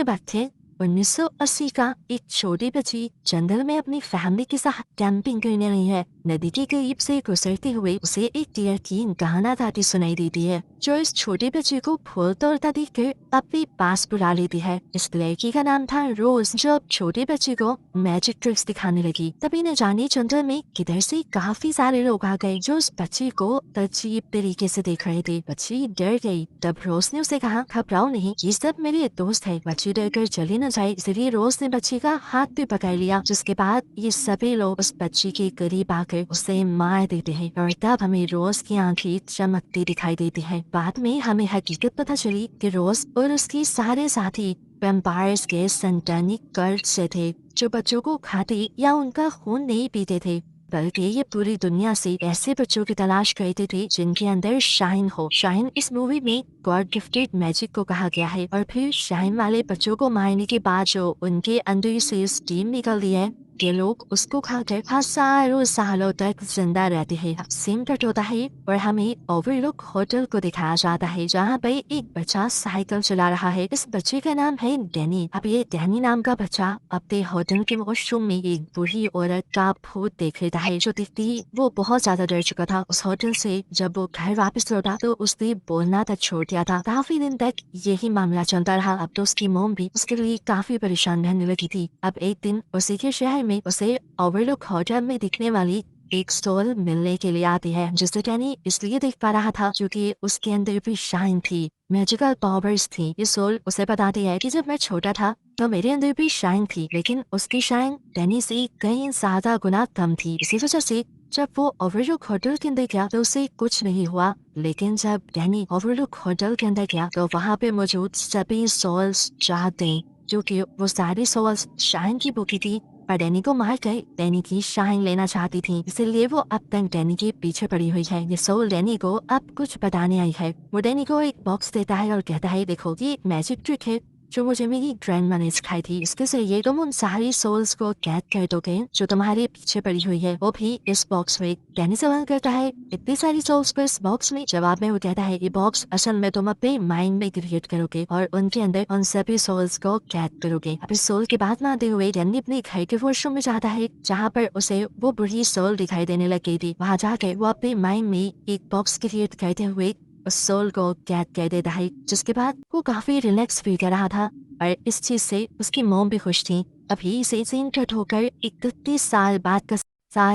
ये बात थे 1980 का। एक छोटी बच्ची जंगल में अपनी फैमिली के साथ कैंपिंग करने रही है। नदी के करीब से गुजरते हुए उसे एक डियर की गाना गाती सुनाई देती है, जो इस छोटे बच्चे को फूल तोड़ता देखकर अपने पास बुला लेती है। इस लड़की का नाम था रोज, जो अब छोटे बच्चे को मैजिक ट्रिक्स दिखाने लगी। तभी न जाने जंगल में किधर से काफी सारे लोग आ गए, जो उस बच्चे को अजीब तरीके से देख रहे थे। बच्ची डर गई। तब रोज ने उसे कहा, घबराओ नहीं, ये सब मेरे दोस्त है। बच्ची डर कर चली न जाए, इसलिए रोज ने बच्ची का हाथ भी पकड़ लिया। जिसके बाद ये सभी लोग उस बच्ची के करीब आकर उसे मार देते हैं और तब हमें रोज की आंखें चमकती दिखाई देती है। बाद में हमें हकीकत पता चली कि रोज और उसके सारे साथी वैम्पायर्स के सैतानिक कल्ट से थे, जो बच्चों को खाते या उनका खून नहीं पीते थे, बल्कि ये पूरी दुनिया से ऐसे बच्चों की तलाश करते थे जिनके अंदर शाइन हो। शाइन इस मूवी में गॉड गिफ्टेड मैजिक को कहा गया है। और फिर शाइन वाले बच्चों को मारने के बाद जो उनके अंदर से स्टीम निकलती है, ये लोग उसको खाकर हजारों सालों तक जिंदा रहते हैं। अब सीन कट होता है और हमें ओवरलुक होटल को दिखाया जाता है, जहाँ पे एक बच्चा साइकिल चला रहा है। इस बच्चे का नाम है डैनी। अब ये डैनी नाम का बच्चा अपने होटल के वॉशरूम में एक बूढ़ी औरत का भूत देख लेता है, जो दिखती ही वो बहुत ज्यादा डर चुका था। उस होटल से जब वो घर वापस लौटा तो उसने बोलना तक छोड़ दिया था। काफी दिन तक यही मामला चलता रहा। अब तो उसकी मोम भी उसके लिए काफी परेशान रहने लगी थी। अब एक दिन उसी के शहर में उसे ओवरलुक होटल में दिखने वाली एक सोल मिलने के लिए आती है, जिसे डैनी इसलिए देख पा रहा था क्योंकि उसके अंदर भी शाइन थी, मैजिकल पावर्स थी। ये सोल उसे बताती है कि जब मैं छोटा था तो मेरे अंदर भी शाइन थी, लेकिन उसकी शाइन डैनी से कई ज्यादा गुना कम थी। इसी वजह से जब वो ओवरलुक होटल के अंदर गया तो उसे कुछ नहीं हुआ, लेकिन जब डैनी ओवरलुक होटल के अंदर गया तो वहाँ पे मौजूद सभी सोल्स जाग गए, जो कि वो सारी सोल्स शाइन की भूखी थी, पर डैनी को मार कर डैनी की शाइन लेना चाहती थी। इसीलिए वो अब तक डैनी के पीछे पड़ी हुई है। ये सोल डैनी को अब कुछ बताने आई है। वो डैनी को एक बॉक्स देता है और कहता है, देखो ये एक मैजिक ट्रिक है जो मुझे मेरी ग्रैंडमा ने सिखाई थी। इसके जरिए तुम उन सारी सोल्स को कैद कर दोगे जो तुम्हारे पीछे पड़ी हुई है, वो भी इस बॉक्स में। डैनी सवाल करता है, इतनी सारी सोल्स को इस बॉक्स में? जवाब में वो कहता है, ये बॉक्स असल में तुम अपने माइंड में क्रिएट करोगे और उनके अंदर उन सभी सोल्स को कैद करोगे। अब इस सोल की बात मानते हुए डैनी अपने घर के वॉशरूम में जाता है, जहाँ पर उसे वो बुरी सोल दिखाई देने लगी थी। वहाँ जाकर वो अपने माइंड में एक बॉक्स क्रिएट करते हुए उस सोल को कैद कर देता है, जिसके बाद वो काफी रिलैक्स फील कर रहा था और इस चीज से उसकी मॉम भी खुश थी। अभी से सीन कट होकर 31 साल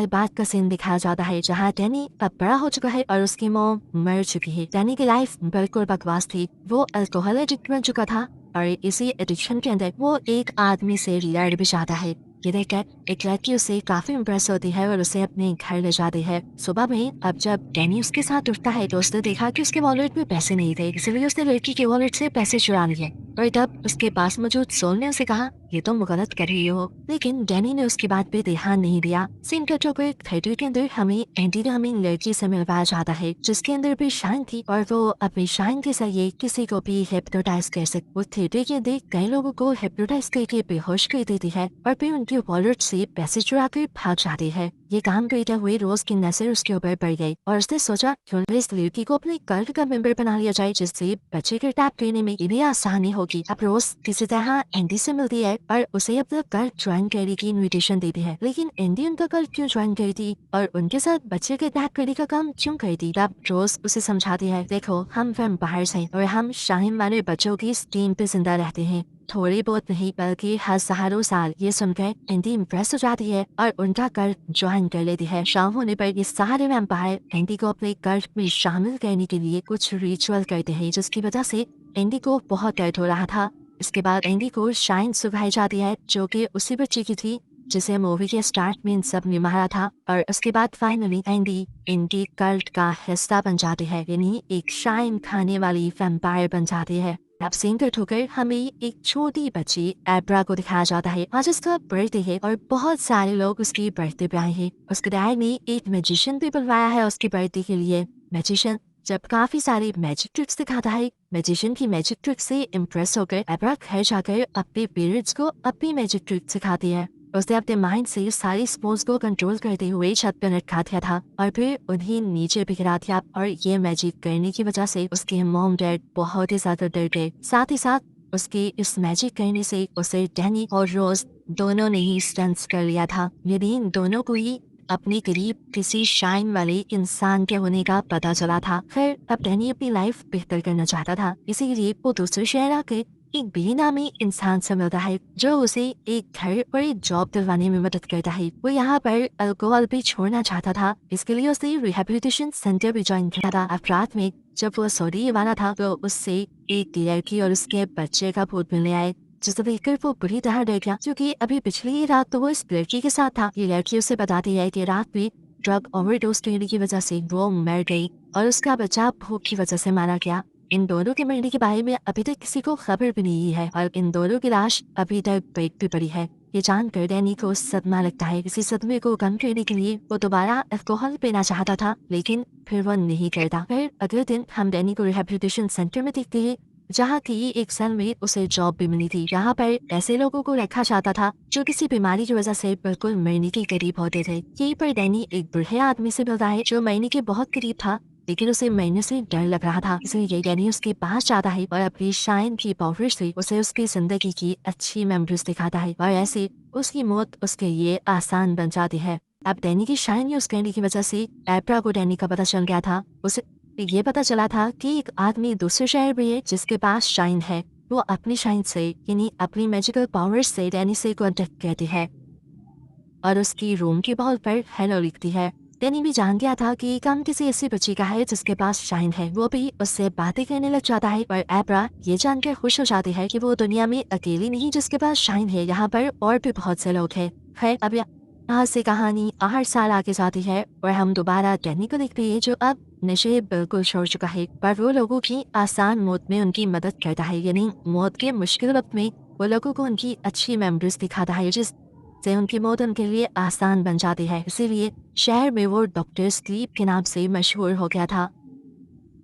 बाद का सीन दिखाया जाता है, जहाँ डैनी अब बड़ा हो चुका है और उसकी मॉम मर चुकी है। डैनी की लाइफ बिल्कुल बकवास थी। वो अल्कोहल एडिक्ट बन चुका था और इसी एडिक्शन के अंदर वो एक आदमी से लड़ भी जाता है। ये देखकर एक लड़की उससे काफी इम्प्रेस होती है और उसे अपने घर ले जाती है। सुबह में अब जब डैनी उसके साथ उठता है तो उसने देखा कि उसके वॉलेट में पैसे नहीं थे, इसलिए उसने लड़की के वॉलेट से पैसे चुरा लिए। और तब उसके पास मौजूद सोल ने उसे कहा, ये तुम गलत कर रही हो, लेकिन डैनी ने उसकी बात पे ध्यान नहीं दिया। सीन कट होकर थिएटर के अंदर हमें एंडी नामी लड़की से मिलवाया जाता है, जिसके अंदर भी शाइन थी और वो अपनी शाइन के जरिए किसी को भी हिप्नोटाइज कर सकती। वो थिएटर के अंदर कई लोगों को हिप्नोटाइज करके बेहोश कर देती है और फिर उनके वॉलेट से पैसे चुरा कर भाग जाती है। ये काम करते हुए रोज की नजर उसके ऊपर पड़ गई और उसने सोचा क्यों न इस लड़की को अपने कल्ट का मेंबर बना लिया जाए, जिससे बच्चे के टैप करने में भी आसानी होगी। अब रोज किसी तरह एंडी से मिलती है और उसे अपना कल्ट ज्वाइन करने की इन्विटेशन देती है, लेकिन एंडी उनका कल्ट क्यों ज्वाइन करती और उनके साथ बच्चे के टैप करने का काम क्यों करती? तब रोज उसे समझाती है, देखो हम वैम्पायर्स हैं और हम शाइन वाले बच्चों की स्टीम पे जिंदा रहते हैं, थोड़ी बहुत नहीं बल्कि हजारों साल। ये सुनकर एंडी इम्प्रेस हो जाती है और उनका कल्ट ज्वाइन कर लेती है। शाम होने पर ये सारे वैम्पायर एंडी को अपने कल्ट में शामिल करने के लिए कुछ रिचुअल करते हैं, जिसकी वजह से एंडी को बहुत दर्द हो रहा था। इसके बाद एंडी को शाइन सुखाई जाती है, जो कि उसी बच्चे की थी जिसे मूवी के स्टार्ट में इन सब ने मारा था। और उसके बाद फाइनली एंडी इनकी कल्ट का हिस्सा बन जाती है, यानी एक शाइन खाने वाली वैम्पायर बन जाती है। अब सीन कट होकर हमें एक छोटी बच्ची एब्रा को दिखाया जाता है। आज उसका बर्थडे है और बहुत सारे लोग उसकी बर्थडे पे आए हैं। उसके डैड ने एक मैजिशियन भी बुलवाया है उसकी बर्थडे के लिए। मैजिशियन जब काफी सारे मैजिक ट्रिक्स दिखाता है, मैजिशियन की मैजिक ट्रिक से इम्प्रेस होकर एब्रा घर जाकर अपने पेरेंट्स को अपनी मैजिक ट्रिक सिखाती है। उसने अपने माइंड से सारी स्पोर्ट्स को कंट्रोल करते हुए छत पर लटका दिया था और फिर उन्हें नीचे भी गिरा दिया और ये मैजिक करने की वजह से उसके मॉम डैड बहुत ही ज्यादा डर गए। साथ ही साथ उसके इस मैजिक करने से उसे डैनी और रोज दोनों ने ही सेंस कर लिया था। यदि इन दोनों को ही अपने करीब किसी शाइन वाले इंसान के होने का पता चला था। फिर अब डैनी अपनी लाइफ बेहतर करना चाहता था, इसीलिए वो दूसरे शहर आकर एक बेनामी इंसान से मिलता है जो उसे एक घर और एक जॉब दिलवाने में मदद करता है। वो यहाँ पर अल्कोहल भी छोड़ना चाहता था, इसके लिए उसे रिहेबिलिटेशन सेंटर भी ज्वाइन किया था। अब रात में जब वो सऊदी वाला था तो उससे एक लड़की और उसके बच्चे का भूत मिलने आए, जिसे देखकर वो बुरी तरह डर गया, क्योंकि अभी पिछली रात तो वो इस लड़की के साथ था। ये लड़की उसे बताती है कि रात में ड्रग ओवरडोज करने की वजह से वो मर गई और उसका बच्चा भूख की वजह से मारा गया। इन दोनों के मरने के बारे में अभी तक किसी को खबर भी नहीं है और इन दोनों की लाश अभी तक पेट पे पड़ी है। ये जानकर डैनी को सदमा लगता है। इसी सदमे को कम करने के लिए वो दोबारा अल्कोहल पीना चाहता था, लेकिन फिर वो नहीं करता। फिर अगले दिन हम डैनी को रिहेबिलिटेशन सेंटर में देखते हैं, जहाँ की एक साल में उसे जॉब भी मिली थी। यहाँ पर ऐसे लोगों को रखा जाता था जो किसी बीमारी की वजह से बिल्कुल मरने के करीब होते थे। यहीं पर डैनी एक बूढ़े आदमी से मिलता है जो मरने के बहुत करीब था, लेकिन उसे मरने से डर लग रहा था। इसलिए डैनी उसके पास जाता है और अपनी शाइन की पावर से उसे उसकी जिंदगी की अच्छी मेमोरीज दिखाता है और ऐसे उसकी मौत उसके लिए आसान बन जाती है। अब डैनी की शाइन यूज करने की वजह से एब्रा को डैनी का पता चल गया था। उसे ये पता चला था कि एक आदमी दूसरे शहर में है जिसके पास शाइन है। वो अपनी शाइन से यानी अपनी मैजिकल पावर से डैनी से कांटेक्ट करती है और उसकी रूम की वॉल पर हेलो लिखती है। डैनी भी जान गया था कि काम किसी ऐसी बच्ची का है जिसके पास शाइन है। वो भी उससे बातें करने लग जाता है और एब्रा ये जानकर खुश हो जाती है कि वो दुनिया में अकेली नहीं जिसके पास शाइन है, यहाँ पर और भी बहुत से लोग हैं। खैर अब यहाँ से कहानी 8 साल आगे जाती है और हम दोबारा डैनी को देखते हैं जो अब नशे बिल्कुल छोड़ चुका है, पर वो लोगों की आसान मौत में उनकी मदद करता है। यानी मौत के मुश्किल वक्त में वो लोगों को उनकी अच्छी मेमोरीज दिखाता है जिससे उनकी मौत उनके लिए आसान बन जाती है। इसीलिए शहर में वो डॉक्टर स्लीप के नाम से मशहूर हो गया था।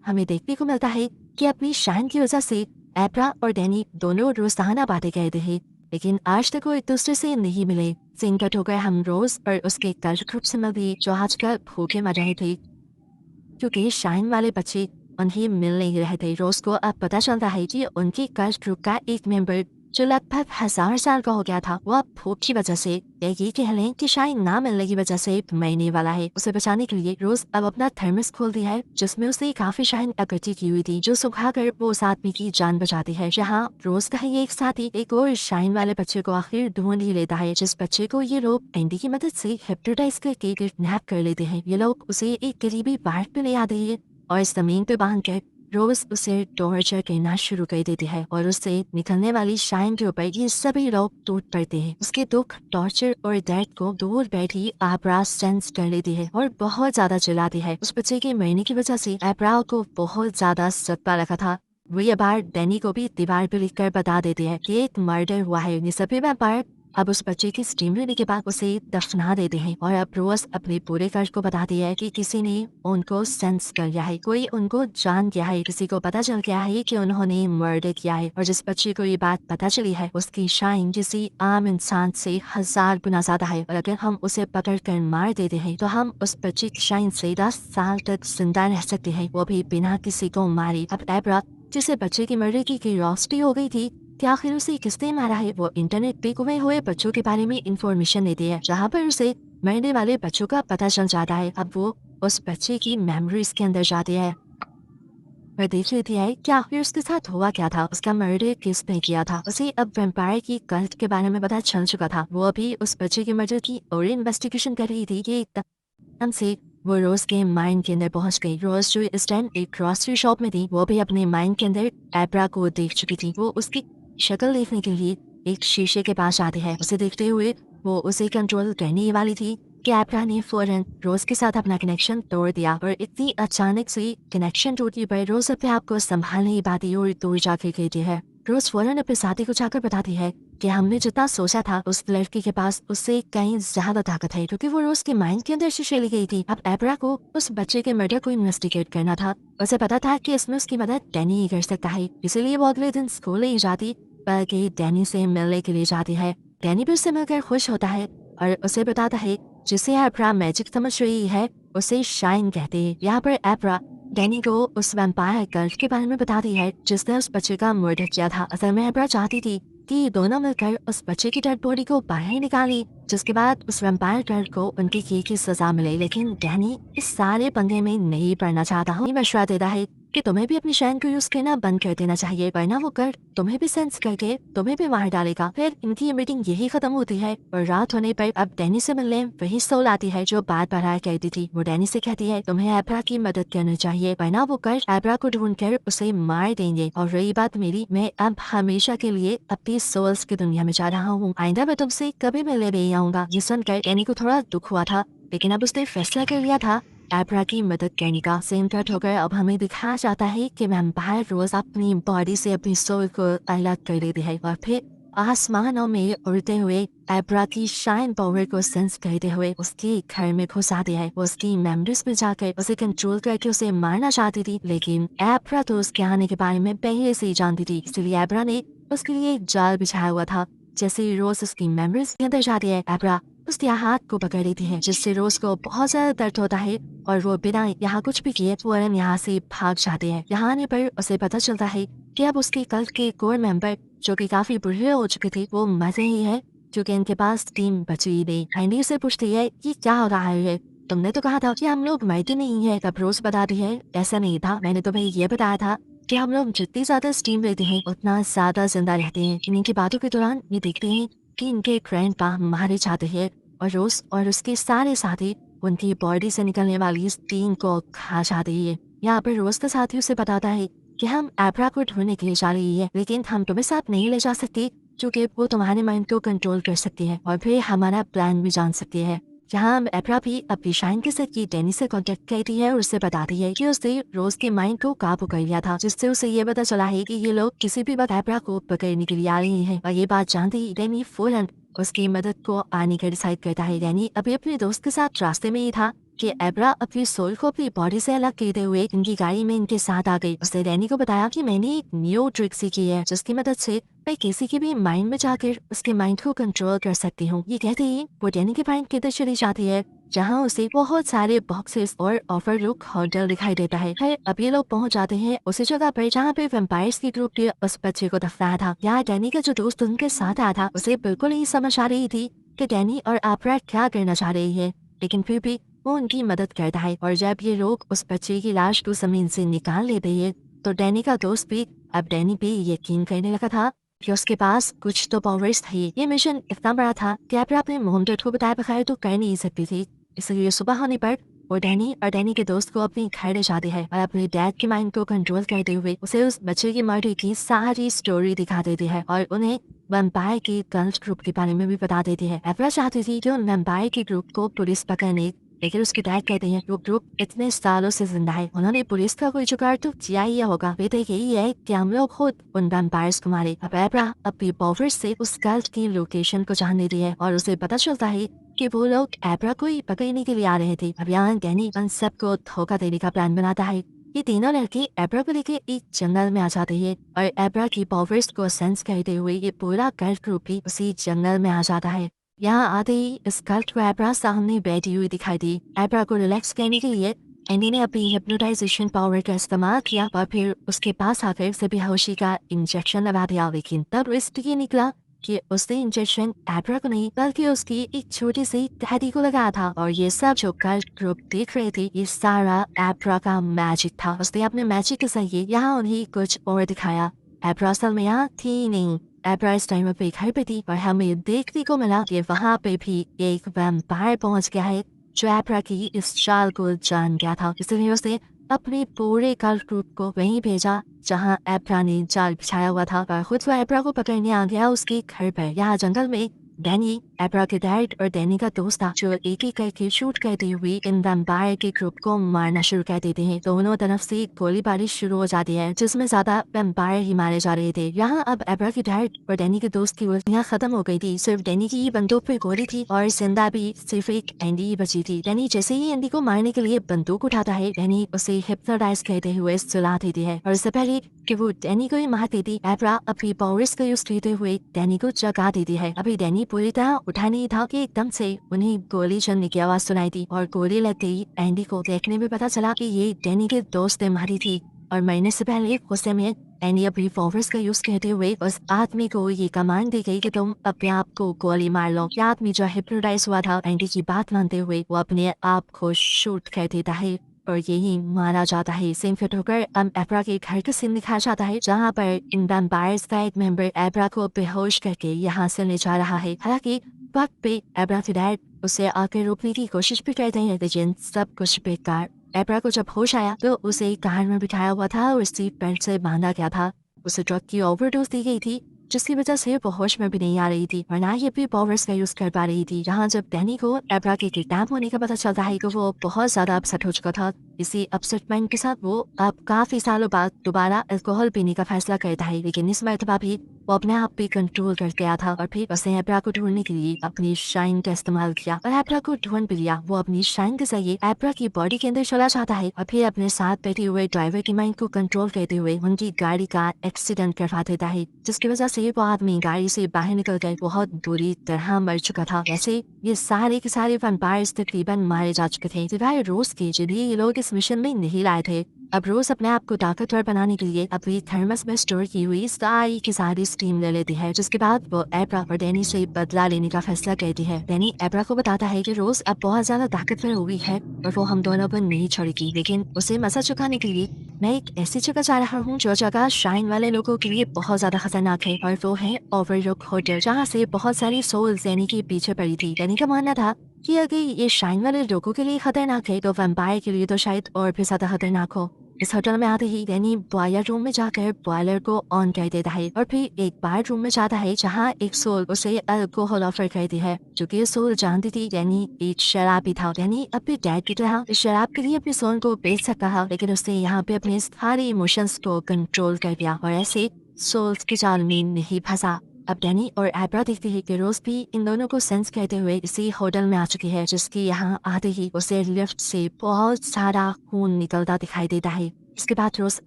हमें देखने को मिलता है कि अपनी शाइन की वजह से एब्रा और डैनी दोनों रोजाना बातें करते हैं, लेकिन आज तक वो एक दूसरे से नहीं मिले। सिंकट होकर हम रोज और उसके कर्ज ग्रुप से मिले जो आजकल भूखे मर रहे थे क्योंकि शाइन वाले बच्चे उन्हें मिल नहीं रहे थे। रोज को अब पता चलता है कि उनके कर्ज ग्रुप का एक मेंबर जो लगभग 1000 साल का हो गया था, वो अब भूख की वजह से या ये कह लें कि शाइन ना मिलने की वजह से मरने वाला है। उसे बचाने के लिए रोज अब अपना थर्मस खोलती है जिसमें उसने काफी शाइन इकट्ठी की हुई थी जो सुखा कर वो उस आदमी की जान बचाती है। जहाँ रोज का ही एक साथी एक और शाइन वाले बच्चे को आखिर ढूंढ ही लेता है, जिस बच्चे को ये लोग एंडी की मदद से हिप्नोटाइज करके किडनैप कर लेते हैं। ये लोग उसे एक करीबी पार्क में ले आते हैं और इस जमीन पे बांध कर रोज उसे टॉर्चर करना शुरू कर देती है और उससे निकलने वाली शाइन के ऊपर ये सभी लोग टूट पड़ते हैं। उसके दुख, टॉर्चर और दर्द को दूर बैठी एब्रा सेंस कर लेती है और बहुत ज्यादा चिल्लाती है। उस बच्चे के मरने की वजह से एब्रा को बहुत ज्यादा सदमा लगा था। वो ये बार डैनी को भी दीवार पर लिखकर बता देती है कि एक मर्डर हुआ है। ये सभी व्यापार अब उस बच्चे की स्टीम लेने के बाद उसे दफना देते हैं और अब रोज अपने पूरे कर्ज को बताती है कि किसी ने उनको सेंस कर लिया है, कोई उनको जान गया है, किसी को पता चल गया है कि उन्होंने मर्डर किया है। और जिस बच्चे को ये बात पता चली है उसकी शाइन किसी आम इंसान से 1000 गुना ज्यादा है और अगर हम उसे पकड़ कर मार देते हैं तो हम उस बच्चे की शाइन से 10 साल तक जिंदा रह सकते हैं, वो भी बिना किसी को मारे। अब एब्रा जिसे बच्चे की मर्डर की क्यूरियोसिटी हो गई थी कि आखिर उसे किसने मारा है, वो इंटरनेट पे गुमे हुए बच्चों के बारे में इंफॉर्मेशन देती है जहाँ पर उसे मरने वाले बच्चों का पता चल जाता है। अब वो उस बच्चे की मेमोरीज के अंदर जाती है और देख लेती है कि आखिर उसके साथ हुआ क्या था, उसका मर्डर किसने किया था। उसे अब वैम्पायर की कल्ट के बारे में पता चल चुका था। वो अभी उस बच्चे के मर्डर की और इन्वेस्टिगेशन कर रही थी कि एकदम से वो रोज के माइंड के अंदर पहुंच गई। रोज जो इस टाइम एक ग्रोसरी शॉप में थी वो भी अपने माइंड के अंदर एब्रा को देख चुकी थी। वो उसकी शक्ल देखने के लिए एक शीशे के पास आती है। उसे देखते हुए वो उसे कंट्रोल करने ही वाली थी कि एब्रा ने फौरन रोज के साथ अपना कनेक्शन तोड़ दिया और इतनी अचानक से कनेक्शन टूटने पर रोज अपने आप को संभाल नहीं पाती और दूर जाके कहती है। रोज फौरन अपने साथी को जाकर बताती है कि हमने जितना सोचा था उस लड़की के पास उससे कहीं ज्यादा ताकत है, क्योंकि वो रोज के माइंड के अंदर से चली गई थी। अब एब्रा को उस बच्चे के मर्डर को इन्वेस्टिगेट करना था। उसे पता था कि इसमें उसकी मदद डैनी ही कर सकता है, इसीलिए वो अगले दिन स्कूल नहीं जाती बल्कि डैनी से मिलने के लिए जाती है। डैनी भी उससे मिलकर खुश होता है और उसे बताता है जिसे एब्रा मैजिक समझ रही है उसे शाइन कहते हैं। यहाँ पर एब्रा डैनी को उस वैम्पायर कल्ट के बारे में बताती है जिसने उस बच्चे का मर्डर किया था। असल में एब्रा चाहती थी कि ये दोनों मिलकर उस बच्चे की डेड बॉडी को बाहर निकाली, जिसके बाद उस वैम्पायर कल्ट को उनकी की सजा मिले। लेकिन डैनी इस सारे पंगे में नहीं पड़ना चाहता। ये मशवरा देता है कि तुम्हें भी अपनी शैन को यूज करना बंद कर देना चाहिए, वरना वो कर तुम्हें भी सेंस करके तुम्हें भी मार डालेगा। फिर इनकी ये मीटिंग यही खत्म होती है और रात होने पर अब डैनी से मिलने वही सोल आती है जो बात बढ़ाया करती थी। वो डैनी से कहती है तुम्हें एब्रा की मदद करनी चाहिए, वरना वो कर एब्रा को ढूंढ कर उसे मार देंगे। और रही बात मेरी, मैं अब हमेशा के लिए अपनी सोल्स की दुनिया में जा रहा हूँ, आइंदा मैं तुमसे कभी मिलने नहीं आऊंगा। ये सुनकर डैनी को थोड़ा दुख हुआ था, लेकिन अब उसने फैसला कर लिया था एब्रा की मदद करने का। सेम कट होकर अब हमें दिखाया जाता है कि वैम्पायर रोज अपनी बॉडी से अपनी सोल को अलग कर लेती है और फिर आसमानों में उड़ते हुए एब्रा की शाइन पावर को सेंस करते हुए उसके घर में घुस आती है। वो उसकी मेमोरीज में जाकर उसे कंट्रोल करके उसे मारना चाहती थी, लेकिन एब्रा तो उसके आने के बारे में पहले से ही जानती थी, इसलिए एब्रा ने उसके लिए एक जाल बिछाया हुआ था। जैसे ही रोज उसकी मेमोरीज के अंदर जाती है, एब्रा उसके हाथ को पकड़ लेती है, जिससे रोज को बहुत ज्यादा दर्द होता है और वो बिना यहाँ कुछ भी किए फौरन यहाँ से भाग जाते हैं। यहाँ आने पर उसे पता चलता है कि अब उसके कल के कोर मेंबर जो कि काफी बुढ़े हो चुके थे वो मजे ही है, क्योंकि इनके पास टीम बची नहीं। एंडी से पूछती है ये क्या हो रहा है, तुमने तो कहा था कि हम लोग मरते नहीं है। तब रोज बताती है ऐसा नहीं था, मैंने तुम्हें ये बताया था कि हम लोग जितनी ज्यादा स्टीम लेते हैं उतना ज्यादा जिंदा रहते हैं। इनकी बातों के दौरान ये देखते हैं कि इनके ग्रैंडपा मारे जाते हैं और रोज और उसके सारे साथी उनकी बॉडी से निकलने वाली स्टीम को खा जाते हैं। यहाँ पर रोज के साथियों से बताता है कि हम एब्रा को ढूंढने के लिए जा रही है, लेकिन हम तुम्हें साथ नहीं ले जा सकते क्योंकि वो तुम्हारे माइंड को कंट्रोल कर सकती है और फिर हमारा प्लान भी जान सकती है। जहाँ एब्रा भी अपनी शाइन के साथ की डैनी से कांटेक्ट करती है और उससे बताती है कि उसने रोज के माइंड को काबू कर लिया था, जिससे उसे ये पता चला है कि ये लोग किसी भी वक्त एब्रा को पकड़ने के लिए आ रहे हैं। और ये बात जानते ही डैनी फौरन उसकी मदद को आने का डिसाइड करता है। डैनी अभी अपने दोस्त के साथ रास्ते में ही था कि एब्रा अपनी सोल को अपनी बॉडी से अलग करते हुए इनकी गाड़ी में इनके साथ आ गई। उसने डैनी को बताया कि मैंने एक न्यू ट्रिक सीखी है जिसकी मदद से मैं किसी के भी माइंड में जाकर उसके माइंड को कंट्रोल कर सकती हूँ। ये कहते ही वो डैनी के माइंड की तरफ चली जाती है, जहाँ उसे बहुत सारे बॉक्सेस और ओवरलुक होटल दिखाई देता है। फिर अब ये लोग पहुंच जाते हैं उसी जगह पर जहाँ पे वैम्पायर्स की ग्रुप ने उस बच्चे को दफनाया था। यहाँ डैनी का जो दोस्त उनके साथ आया था उसे बिल्कुल नहीं समझ आ रही थी कि डैनी और एब्रा क्या करना चाह रही है, लेकिन फिर भी वो उनकी मदद करता है। और जब ये लोग उस बच्चे की लाश को जमीन से निकाल लेते हैं तो डैनी का दोस्त भी अब डैनी पे यकीन करने लगा था कि उसके पास कुछ तो पावर्स थे। ये मिशन इतना बड़ा था कि एब्रा अपने मोहम्मद को बताए बगैर तो कर नहीं सकती थी, इसलिए सुबह होने पर वो डैनी और डैनी के दोस्त को अपनी घर ले जाते हैं और अपने डैड के माइंड को कंट्रोल करते हुए उसे उस बच्चे की मर्डर की सारी स्टोरी दिखा देती है और उन्हें वैम्पायर के कल्ट ग्रुप के बारे में भी बता देती है। एब्रा चाहती थी कि उन वैम्पायर के ग्रुप को पुलिस पकड़ने, लेकिन उसके डैड कहते हैं वो ग्रुप इतने सालों से जिंदा है, उन्होंने पुलिस का कोई जुगाड़ तो किया ही होगा। बेटे यही है कि हम लोग खुद उन वैम्पायर्स को मारे। अब एब्रा अपनी पावर्स से उस कल्ट की लोकेशन को जानने दी है और उसे पता चलता है कि वो लोग एब्रा को ही पकड़ने के लिए आ रहे थे। अब यहाँ डैनी उन सबको धोखा देने का प्लान बनाता है। ये तीनों लड़के एब्रा को लेके एक जंगल में आ जाते हैं और एब्रा की पावर्स को सेंस करते हुए ये पूरा कल्ट ग्रुप भी उसी जंगल में आ जाता है। यहाँ आते ही इस कल्ट को एब्रा सामने बैठी हुई दिखाई दी। एब्रा को रिलैक्स करने के लिए एंडी ने अपनी हिप्नोटाइजेशन पावर का इस्तेमाल किया और फिर उसके पास आकर उसे बेहोशी का इंजेक्शन लगा दिया, लेकिन तब रिस्क ये निकला कि उसने इंजेक्शन एब्रा को नहीं बल्कि उसकी एक छोटी सी टहनी को लगाया था। और ये सब जो कल्ट ग्रुप देख रहे थे ये सारा एब्रा का मैजिक था। उसने अपने मैजिक के जरिए यहाँ उन्हें कुछ और दिखाया। एब्रा असल में यहाँ थी नहीं, एब्रा इस टाइम पे घर पे थी और हमें देखने को मिला कि वहाँ पे भी एक वैम्पायर पहुँच गया है जो एब्रा की इस चाल को जान गया था, इसलिए उसने अपने पूरे कल्ट ग्रुप को वहीं भेजा जहाँ एब्रा ने जाल बिछाया हुआ था और खुद वो एब्रा को पकड़ने आ गया उसके घर पर। यहाँ जंगल में डैनी एब्रा के डैड और डैनी का दोस्त था जो एक एक करके शूट करते हुए इन वैम्पायर के ग्रुप को मारना शुरू कर देते हैं। दोनों तरफ से गोलीबारी शुरू हो जाती है जिसमें ज्यादा वैम्पायर ही मारे जा रहे थे। यहाँ अब एब्रा के डैड और डैनी के दोस्त की गोलियां खत्म हो गई थी, सिर्फ डैनी की बंदूक पे गोली थी और जिंदा भी सिर्फ एक एंडी ही बची थी। डैनी जैसे ही एंडी को मारने के लिए बंदूक उठाता है, डैनी उसे हिप्नोटाइज करते हुए सुला देती है और इससे पहले कि वो डैनी को ही मार देती, एब्रा अपनी पावर्स का यूज करते हुए डैनी को जगा देती है। अभी डैनी पूरी तरह उठा नहीं था कि एकदम से उन्हें गोली चलने की आवाज सुनाई दी और गोली लगते ही एंडी को देखने में पता चला कि ये डैनी के दोस्त ने मारी थी। और मरने से पहले गुस्से में एंडी अपनी रिवॉल्वर्स का यूज करते हुए उस आदमी को ये कमांड दी गई कि तुम अपने आप को गोली मार लो। ये आदमी जो हिप्नोटाइज हुआ था एंडी की बात मानते हुए वो अपने आप को शूट कर देता है और यही माना जाता है। सेम फिट होकर एब्रा के घर का सीन दिखाया जाता है जहाँ पर इन वैम्पायर्स का एक मेंबर एब्रा को बेहोश करके यहाँ से ले जा रहा है। हालांकि वक्त पे एब्रा के डैड उसे आकर रोकने की कोशिश भी करते हैं लेकिन सब कुछ बेकार। एब्रा को जब होश आया तो उसे कार में बिठाया हुआ था और सीट बेल्ट से बांधा गया था। उसे ड्रग की ओवरडोज दी गई थी जिसकी वजह से वो होश में भी नहीं आ रही थी और ना ही अपनी पावर्स का यूज कर पा रही थी। यहाँ जब डैनी को एब्रा के किडनैप होने का पता चलता है तो वो बहुत ज्यादा अपसेट हो चुका था। इसी अपसेटमेंट के साथ वो अब काफी सालों बाद दोबारा अल्कोहल पीने का फैसला करता है लेकिन इस मरतबा भी वो अपने आप पे कंट्रोल कर गया था और फिर उसने एब्रा को ढूंढने के लिए अपनी शाइन का इस्तेमाल किया और एब्रा को ढूंढ भी लिया। वो अपनी शाइन के जरिए एब्रा की बॉडी के अंदर चला जाता है और फिर अपने साथ बैठे हुए ड्राइवर की माइंड को कंट्रोल करते हुए उनकी गाड़ी का एक्सीडेंट करवा देता है जिसकी वजह से वो आदमी गाड़ी से बाहर निकल कर बहुत बुरी तरह मर चुका था। वैसे ये सारे के सारे वैम्पायर्स तकरीबन मारे जा चुके थे सिवाय रोज के जिन्हें ये लोग इस मिशन में नहीं लाए थे। अब रोज अपने आप को ताकतवर बनाने के लिए अपनी थर्मस में स्टोर की हुई सारी की सारी स्टीम ले लेती है जिसके बाद वो एब्रा और डैनी से बदला लेने का फैसला करती है। डैनी एब्रा को बताता है कि रोज अब बहुत ज्यादा ताकतवर हो गई है और वो हम दोनों पर नहीं छोड़ेगी लेकिन उसे मजा चुकाने के लिए मैं एक ऐसी जगह जा रहा हूँ जो जगह शाइन वाले लोगों के लिए बहुत ज्यादा खतरनाक है और वो है ओवरलुक होटल जहाँ से बहुत सारी सोल्स डैनी के पीछे पड़ी थी। डैनी का मानना था कि अगर ये शाइन वाले लोगों के लिए खतरनाक है तो वैम्पायर के लिए तो शायद और भी ज्यादा खतरनाक हो। इस होटल में आते ही डैनी बॉयलर रूम में जाकर बॉयलर को ऑन कर देता है और फिर एक बार रूम में जाता है जहाँ एक सोल उसे अल्कोहल ऑफर करती है जो कि सोल जानती थी डैनी एक शराबी था। डैनी अपने डैड की तरह इस शराब के लिए अपने सोल को बेच सकता है लेकिन उसने यहाँ पे अपने सारे इमोशंस को कंट्रोल कर दिया और ऐसे सोल्स के जाल में नहीं फंसा। अब डैनी और एब्रा देखती है कि रोज भी इन दोनों को सेंस करते हुए इसी होटल में आ चुकी है जिसकी यहाँ आते ही उसे लिफ्ट से बहुत सारा खून निकलता दिखाई देता है। इसके बाद रोज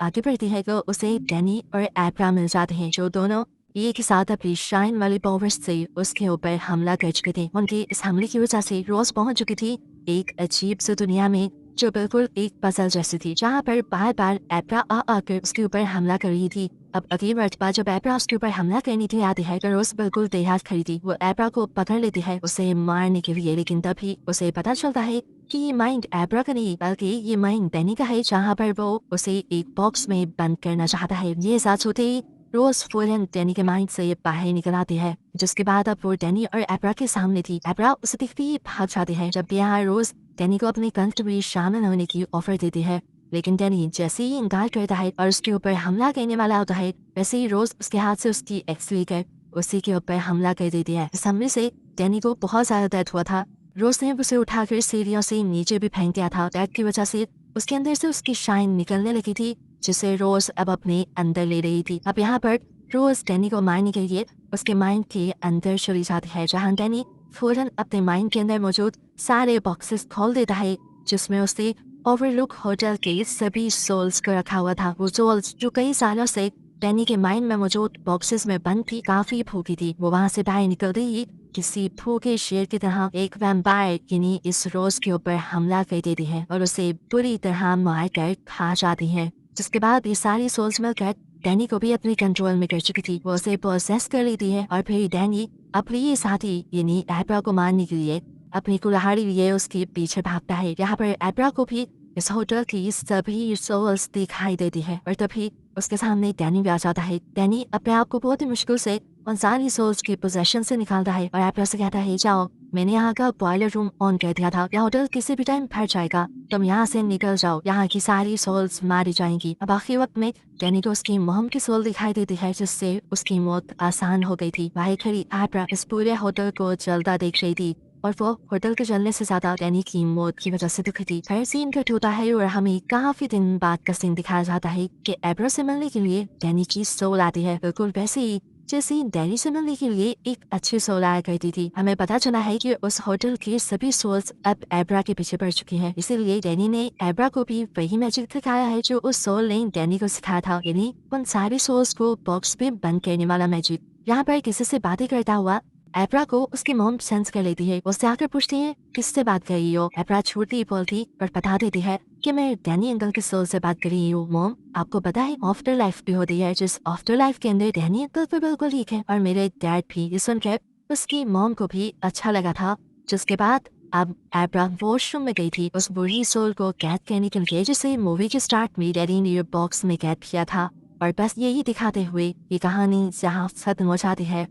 आगे बढ़ती है तो उसे डैनी और एब्रा मिल जाते हैं जो दोनों एक साथ अपनी शाइन वाली पावर्स से उसके ऊपर हमला कर चुके थे। उनके इस हमले की वजह से रोज पहुंच चुकी थी एक अजीब सी दुनिया में जो बिल्कुल एक पजल जैसी थी जहाँ पर बार बार एब्रा आकर उसके ऊपर हमला कर रही थी। अब अगली मर्तबा जब एब्रा उसके ऊपर हमला करने के लिए आती है तो रोज बिल्कुल तैयार खड़ी थी। वो एब्रा को पकड़ लेती है उसे मारने के लिए लेकिन तभी उसे पता चलता है कि ये माइंड एब्रा का नहीं बल्कि ये माइंड डैनी का है जहाँ पर वो उसे एक बॉक्स में बंद करना चाहता है। ये साथ होते ही रोज फौरन डैनी के माइंड से बाहर निकल आती है जिसके बाद अब वो डैनी और एब्रा के सामने थी। एब्रा उसे दिखती ही भाग जाती है जब यहाँ रोज डैनी को अपने कंट में शामिल होने की ऑफर देती है लेकिन डैनी जैसे ही इनकार करता है और उसके ऊपर हमला करने वाला होता है वैसे ही रोज उसके हाथ से उसकी एक्स लेकर उसी के ऊपर हमला कर देती है। इस हमले से डैनी को बहुत ज्यादा दर्द हुआ था। रोज ने उसे उठाकर सीढ़ियों से नीचे भी फेंक दिया था। दर्द की वजह से उसके अंदर से उसकी शाइन निकलने लगी थी जिसे रोज अब अपने अंदर ले रही थी। अब यहाँ पर रोज डैनी को मारने के लिए उसके माइंड के अंदर चली जाती है जहाँ डैनी फौरन अपने माइंड के अंदर मौजूद सारे बॉक्सेस खोल देता है जिसमें उसने ओवरलुक होटल के सभी सोल्स को रखा हुआ था। वो सोल्स जो कई सालों से डैनी के माइंड में मौजूद बॉक्सेस में बंद थी काफी भूखी थी। वो वहाँ से बाहर निकलते ही किसी भूखे शेर की तरह एक वैम्पायर यानी इस रोज के ऊपर हमला कर देती है और उसे बुरी तरह मार कर खा जाती है जिसके बाद ये सारी सोल्स मिलकर डैनी को भी अपने कंट्रोल में कर चुकी थी। वो उसे प्रोसेस कर लेती है और फिर डैनी अपने ये साथी यानी एब्रा को मारने के लिए अपनी कुल्हाड़ी लिए उसके पीछे भागता है। यहाँ पर एब्रा को भी इस होटल की सभी सोल्स दिखाई देती है और तभी उसके सामने डैनी भी आ जाता है। डैनी अपने आप को बहुत ही मुश्किल से उन सारी सोल्स की पोजेशन से निकालता है और एब्रा से कहता है जाओ मैंने यहाँ का बॉयलर रूम ऑन कर दिया था। यह होटल किसी भी टाइम फट जाएगा, तुम यहाँ से निकल जाओ, यहाँ की सारी सोल्स मारी जाएंगी। अब आखिरी वक्त में डैनी को उसकी मोम की सोल दिखाई देती है जिससे उसकी मौत आसान हो गई थी। वही खड़ी एब्रा इस पूरे होटल को जलता देख रही थी और वो होटल के जलने से ज्यादा डैनी की मौत की वजह से दुखी थी। फिर सीन कट होता है और हमें काफी दिन बाद का सीन दिखाया जाता है कि एब्रा से मिलने के लिए डैनी की सोल आती है बिल्कुल वैसे ही जैसे डैनी से मिलने के लिए एक अच्छी सोल आया करती थी। हमें पता चला है कि उस होटल की सभी सोल्स अब एब्रा के पीछे पड़ चुकी हैं, इसीलिए डैनी ने एब्रा को भी वही मैजिक सिखाया है जो उस सोल ने डैनी को सिखाया था, यानी उन सारी सोल्स को बॉक्स पे बंद करने वाला मैजिक। यहाँ पर किसी से बातें करता हुआ एब्रा को उसकी मॉम सेंस कर लेती है। उससे आकर पूछती है किससे बात कर रही हो। एब्रा छोटी बोलती और बता देती है कि मैं डैनी अंकल के सोल से बात कर रही हूँ। मॉम, आपको पता है आफ्टर लाइफ भी होती है, जिस आफ्टर लाइफ के अंदर डैनी अंकल तो बिल्कुल ठीक है और मेरे डैड भी। ये सुनकर उसकी मॉम को भी अच्छा लगा था। जिसके बाद अब एब्रा वॉशरूम में गई थी उस बुरी सोल को कैद करने के लिए, जिसे मूवी के स्टार्ट में डैडी ने बॉक्स में कैद किया था। और बस यही दिखाते हुए ये कहानी यहाँ खत्म हो जाती है।